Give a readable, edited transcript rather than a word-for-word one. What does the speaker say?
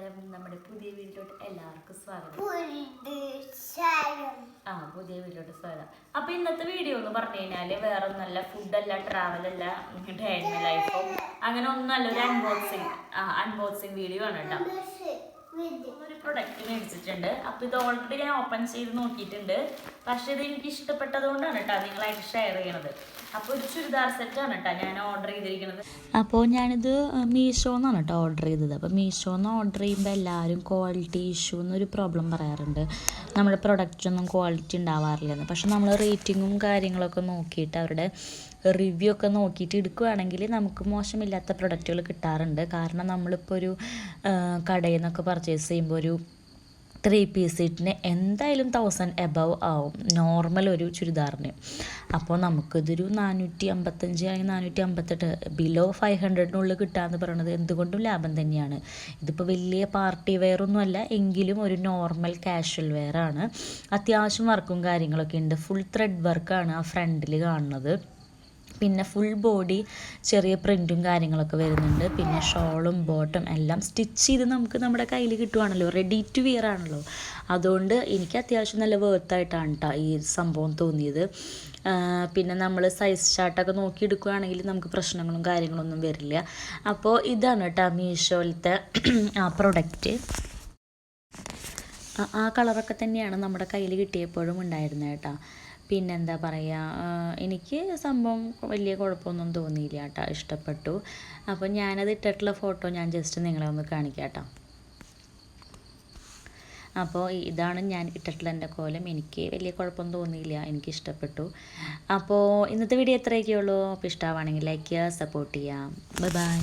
നമസ്കാരം. നമ്മുടെ പുതിയ വീട്ടിലോട്ട് എല്ലാവർക്കും സ്വാഗതം. പുതിയ വീട്ടിലോട്ട് സ്വാഗതം. അപ്പൊ ഇന്നത്തെ വീഡിയോ എന്ന് പറഞ്ഞു കഴിഞ്ഞാല് വേറെ ഒന്നല്ല, ഫുഡല്ല, ട്രാവലല്ല, ഡേ ഇൻ മൈ ലൈഫും അങ്ങനെ ഒന്നല്ല, ഒരു അൺബോക്സിങ് വീഡിയോ ആണ് കേട്ടോ. ഒരു പ്രൊഡക്റ്റ് മേടിച്ചിട്ടുണ്ട്. അപ്പൊ ഇത് ഓൾറെഡി ഞാൻ ഓപ്പൺ ചെയ്ത് നോക്കിയിട്ടുണ്ട്. പക്ഷെ ഇത് എനിക്ക് ഇഷ്ടപ്പെട്ടത് കൊണ്ടാണ് കേട്ടോ നിങ്ങളായിട്ട് ഷെയർ ചെയ്യണത്. അപ്പോൾ ഒരു ചുരിദാർ സെറ്റാണ് കേട്ടോ ഞാൻ ഓർഡർ ചെയ്തിരിക്കുന്നത്. അപ്പോൾ ഞാനിത് മീഷോന്നാണ് കേട്ടോ ഓർഡർ ചെയ്തത്. അപ്പോൾ മീഷോന്ന് ഓർഡർ ചെയ്യുമ്പോൾ എല്ലാവരും ക്വാളിറ്റി ഇഷ്യൂ എന്നൊരു പ്രോബ്ലം പറയാറുണ്ട്. നമ്മുടെ പ്രൊഡക്റ്റൊന്നും ക്വാളിറ്റി ഉണ്ടാവാറില്ലെന്ന്. പക്ഷെ നമ്മൾ റേറ്റിങ്ങും കാര്യങ്ങളൊക്കെ നോക്കിയിട്ട് അവരുടെ റിവ്യൂ ഒക്കെ നോക്കിയിട്ട് എടുക്കുകയാണെങ്കിൽ നമുക്ക് മോശമില്ലാത്ത പ്രൊഡക്റ്റുകൾ കിട്ടാറുണ്ട്. കാരണം നമ്മളിപ്പോൾ ഒരു കടയിൽ നിന്നൊക്കെ പർച്ചേസ് ചെയ്യുമ്പോൾ ഒരു 3 പീസ് സെറ്റിന് എന്തായാലും 1000 എബവ് ആവും നോർമൽ ഒരു ചുരിദാറിന്. അപ്പോൾ നമുക്കിതൊരു 455 അല്ലെങ്കിൽ 458 ബിലോ 500 കിട്ടാമെന്ന് പറയുന്നത് എന്തുകൊണ്ടും ലാഭം തന്നെയാണ്. ഇതിപ്പോൾ വലിയ പാർട്ടി വെയറൊന്നുമല്ല, എങ്കിലും ഒരു നോർമൽ കാഷ്വൽ വെയറാണ്. അത്യാവശ്യം വർക്കും കാര്യങ്ങളൊക്കെ ഉണ്ട്. ഫുൾ ത്രെഡ് വർക്കാണ് ആ ഫ്രണ്ടിൽ കാണുന്നത്. പിന്നെ ഫുൾ ബോഡി ചെറിയ പ്രിൻറ്റും കാര്യങ്ങളൊക്കെ വരുന്നുണ്ട്. പിന്നെ ഷോളും ബോട്ടും എല്ലാം സ്റ്റിച്ച് ചെയ്ത് നമുക്ക് നമ്മുടെ കയ്യിൽ കിട്ടുവാണല്ലോ, റെഡി ടു വിയർ ആണല്ലോ. അതുകൊണ്ട് എനിക്ക് അത്യാവശ്യം നല്ല വേർത്തായിട്ടാണ് കേട്ടോ ഈ സംഭവം തോന്നിയത്. പിന്നെ നമ്മൾ സൈസ് ചാർട്ടൊക്കെ നോക്കി എടുക്കുകയാണെങ്കിൽ നമുക്ക് പ്രശ്നങ്ങളും കാര്യങ്ങളൊന്നും വരില്ല. അപ്പോൾ ഇതാണ് കേട്ടോ മീഷോയിലത്തെ ആ പ്രൊഡക്റ്റ്. ആ കളറൊക്കെ തന്നെയാണ് നമ്മുടെ കയ്യിൽ കിട്ടിയപ്പോഴും ഉണ്ടായിരുന്നത് കേട്ടോ. പിന്നെന്താ പറയുക, എനിക്ക് സംഭവം വലിയ കുഴപ്പമൊന്നും തോന്നിയില്ല കേട്ടോ, ഇഷ്ടപ്പെട്ടു. അപ്പോൾ ഞാനത് ഇട്ടിട്ടുള്ള ഫോട്ടോ ഞാൻ ജസ്റ്റ് നിങ്ങളെ ഒന്ന് കാണിക്കാം കേട്ടോ. അപ്പോൾ ഇതാണ് ഞാൻ ഇട്ടിട്ടുള്ള എൻ്റെ കോലം. എനിക്ക് വലിയ കുഴപ്പമൊന്നും തോന്നിയില്ല, എനിക്ക് ഇഷ്ടപ്പെട്ടു. അപ്പോൾ ഇന്നത്തെ വീഡിയോ എത്രയൊക്കെയുള്ളൂ. അപ്പോൾ ഇഷ്ടമാണെങ്കിൽ ലൈക്ക് ചെയ്യുക, സപ്പോർട്ട് ചെയ്യുക. Bye bye.